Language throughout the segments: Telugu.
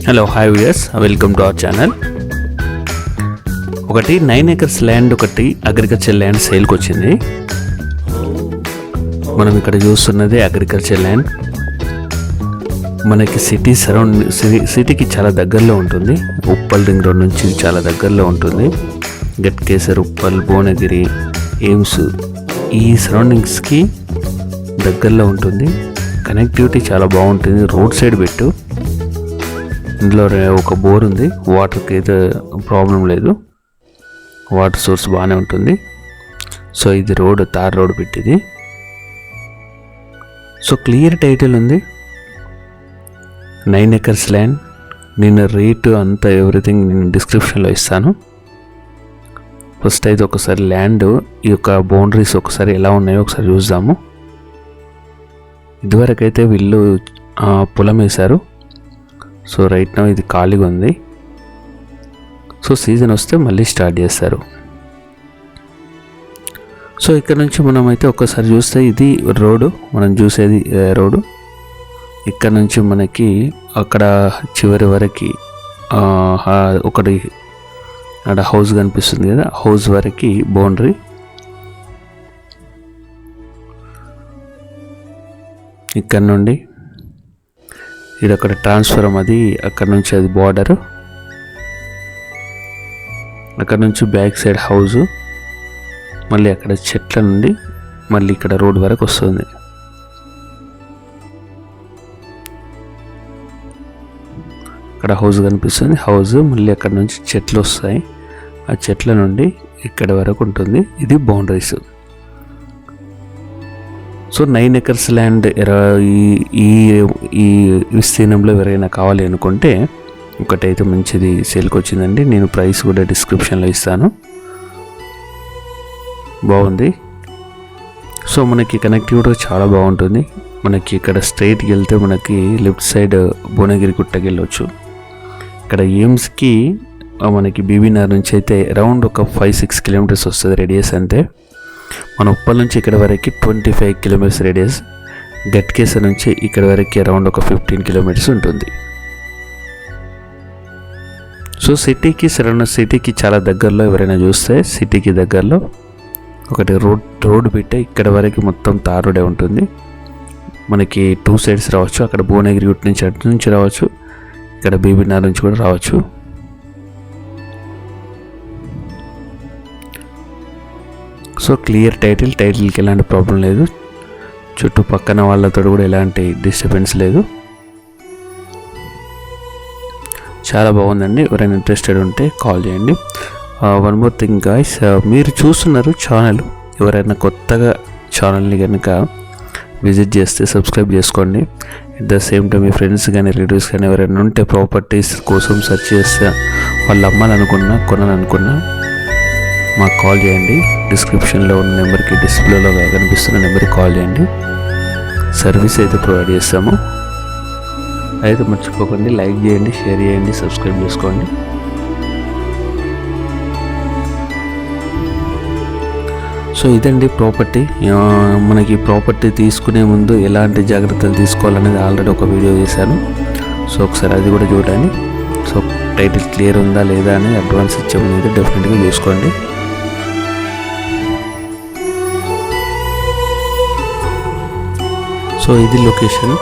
Hello hi viewers, welcome to our channel. ఒకటి 9 acres ల్యాండ్, ఒకటి అగ్రికల్చర్ ల్యాండ్ సేల్కి వచ్చింది. మనం ఇక్కడ చూస్తున్నది అగ్రికల్చర్ ల్యాండ్. మనకి సిటీకి చాలా దగ్గరలో ఉంటుంది. ఉప్పల్ రింగ్ రోడ్ నుంచి చాలా దగ్గరలో ఉంటుంది. గట్కేసర్, ఉప్పల్, భువనగిరి, ఎయిమ్స్ ఈ సరౌండింగ్స్కి దగ్గరలో ఉంటుంది. కనెక్టివిటీ చాలా బాగుంటుంది. రోడ్ సైడ్ పెట్టు. ఇందులో ఒక బోర్ ఉంది. వాటర్కి అయితే ప్రాబ్లం లేదు. వాటర్ సోర్స్ బాగానే ఉంటుంది. సో ఇది రోడ్, తార్ రోడ్ పెట్టింది. సో క్లియర్ టైటిల్ ఉంది. 9 acres ల్యాండ్. నేను రేటు అంతా ఎవ్రీథింగ్ నేను డిస్క్రిప్షన్లో ఇస్తాను. ఫస్ట్ అయితే ఒకసారి ల్యాండ్ ఈ యొక్క బౌండరీస్ ఒకసారి ఎలా ఉన్నాయో ఒకసారి చూద్దాము. ఇదివరకు అయితే వీళ్ళు పొలం వేశారు. సో రైట్ నౌ ఇది ఖాళీగా ఉంది. సో సీజన్ వస్తే మళ్ళీ స్టార్ట్ చేస్తారు. సో ఇక్కడ నుంచి మనం అయితే ఒక్కసారి చూస్తే ఇది రోడ్డు, మనం చూసేది రోడ్డు. ఇక్కడ నుంచి మనకి అక్కడ చివరి వరకు ఒకటి అక్కడ హౌస్ కనిపిస్తుంది కదా, హౌస్ వరకు బౌండరీ. ఇక్కడ నుండి ఇది అక్కడ ట్రాన్స్ఫార్మర్, అది అక్కడ నుంచి అది బార్డరు. అక్కడ నుంచి బ్యాక్ సైడ్ హౌస్, మళ్ళీ అక్కడ చెట్ల నుండి మళ్ళీ ఇక్కడ రోడ్ వరకు వస్తుంది. అక్కడ హౌస్ కనిపిస్తుంది. హౌస్ మళ్ళీ అక్కడ నుంచి చెట్లు వస్తాయి. ఆ చెట్ల నుండి ఇక్కడ వరకు ఉంటుంది. ఇది బౌండరీస్. సో 9 acres ల్యాండ్ ఈ విస్తీర్ణంలో ఎవరైనా కావాలి అనుకుంటే ఒకటైతే మంచిది సేల్కి వచ్చిందండి. నేను ప్రైస్ కూడా డిస్క్రిప్షన్లో ఇస్తాను. బాగుంది. సో మనకి కనెక్టివిటీ చాలా బాగుంటుంది. మనకి ఇక్కడ స్ట్రైట్కి వెళ్తే మనకి లెఫ్ట్ సైడ్ భువనగిరి గుట్టకి వెళ్ళొచ్చు. ఇక్కడ ఎయిమ్స్కి మనకి బీబీనగర్ నుంచి అయితే అరౌండ్ ఒక 5-6 kilometers వస్తుంది రేడియస్. అంతే. మన ఉప్పల్ నుంచి ఇక్కడ వరకు 25 kilometers రేడియస్. గట్కేసర్ నుంచి ఇక్కడ వరకు అరౌండ్ ఒక 15 kilometers ఉంటుంది. సో సిటీకి చాలా దగ్గరలో ఎవరైనా చూస్తే సిటీకి దగ్గరలో ఒకటి రోడ్ పెట్టే ఇక్కడ వరకు మొత్తం తార్ రోడే ఉంటుంది. మనకి 2 sides రావచ్చు. అక్కడ భువనగిరి గుట్ట నుంచి అటు నుంచి రావచ్చు, ఇక్కడ బీబీనగర్ నుంచి కూడా రావచ్చు. సో క్లియర్ టైటిల్కి ఎలాంటి ప్రాబ్లం లేదు. చుట్టుపక్కన వాళ్ళతో కూడా ఎలాంటి డిస్టర్బెన్స్ లేదు. చాలా బాగుందండి. ఎవరైనా ఇంట్రెస్టెడ్ ఉంటే కాల్ చేయండి. వన్ మోర్ థింగ్ గాయ్స్, మీరు చూస్తున్నారు ఛానల్. ఎవరైనా కొత్తగా ఛానల్ని కనుక విజిట్ చేస్తే సబ్స్క్రైబ్ చేసుకోండి. At the same time me friends కానీ రిలేటివ్స్ కానీ ఎవరైనా ఉంటే ప్రాపర్టీస్ కోసం సెర్చ్ చేస్తే వాళ్ళు అమ్మాలనుకున్నా కొనాలనుకున్నా మాకు కాల్ చేయండి. డిస్క్రిప్షన్లో ఉన్న నెంబర్కి, డిస్ప్లేలో కనిపిస్తున్న నెంబర్కి కాల్ చేయండి. సర్వీస్ అయితే ప్రొవైడ్ చేస్తాము. అయితే మర్చిపోకండి, లైక్ చేయండి, షేర్ చేయండి, సబ్స్క్రైబ్ చేసుకోండి. సో ఇదండి ప్రాపర్టీ. మనకి ప్రాపర్టీ తీసుకునే ముందు ఎలాంటి జాగ్రత్తలు తీసుకోవాలనేది ఆల్రెడీ ఒక వీడియో చేశాను. సో ఒకసారి అది కూడా చూడండి. సో టైటిల్ క్లియర్ ఉందా లేదా అని అడ్వాన్స్ ఇచ్చే ముందు డెఫినెట్గా చూసుకోండి. సో ఇది లొకేషన్.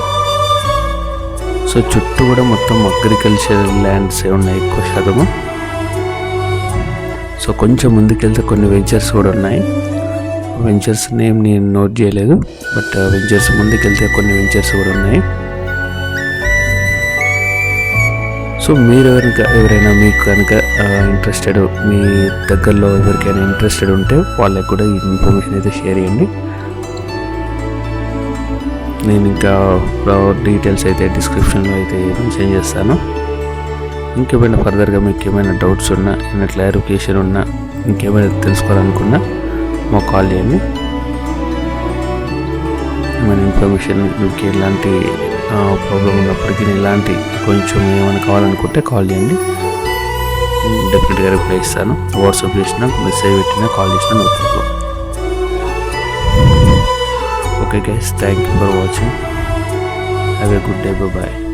సో చుట్టూ కూడా మొత్తం అగ్రికల్చర్ ల్యాండ్స్ ఉన్నాయి ఎక్కువ శాతము. సో కొంచెం ముందుకెళ్తే కొన్ని వెంచర్స్ కూడా ఉన్నాయి. వెంచర్స్ నేమ్ నేను నోట్ చేయలేదు, బట్ వెంచర్స్ ముందుకెళ్తే కొన్ని వెంచర్స్ కూడా ఉన్నాయి. సో మీరు ఎవరైనా మీకు కనుక ఇంట్రెస్టెడ్, మీ దగ్గరలో ఎవరికైనా ఇంట్రెస్టెడ్ ఉంటే వాళ్ళకి కూడా ఈ ఇన్ఫర్మేషన్ అయితే షేర్ చేయండి. నేను ఇంకా డీటెయిల్స్ అయితే డిస్క్రిప్షన్లో అయితే మెన్షన్ చేస్తాను. ఇంకేమైనా ఫర్దర్గా మీకు ఏమైనా డౌట్స్ ఉన్నా, ఏమైనా క్లారిఫికేషన్ ఉన్నా, ఇంకేమైనా తెలుసుకోవాలనుకున్నా మాకు కాల్ చేయండి. ఏమైనా ఇన్ఫర్మేషన్ మీకు ఎలాంటి ప్రాబ్లం ఉన్నప్పటికీ, ఎలాంటి కొంచెం ఏమైనా కావాలనుకుంటే కాల్ చేయండి. డెఫినెట్గా రిప్లై ఇస్తాను. వాట్సాప్ చేసినా, మెసేజ్ పెట్టినా, కాల్ చేసినా no problem. Okay guys, thank you for watching. Have a good day. Bye bye.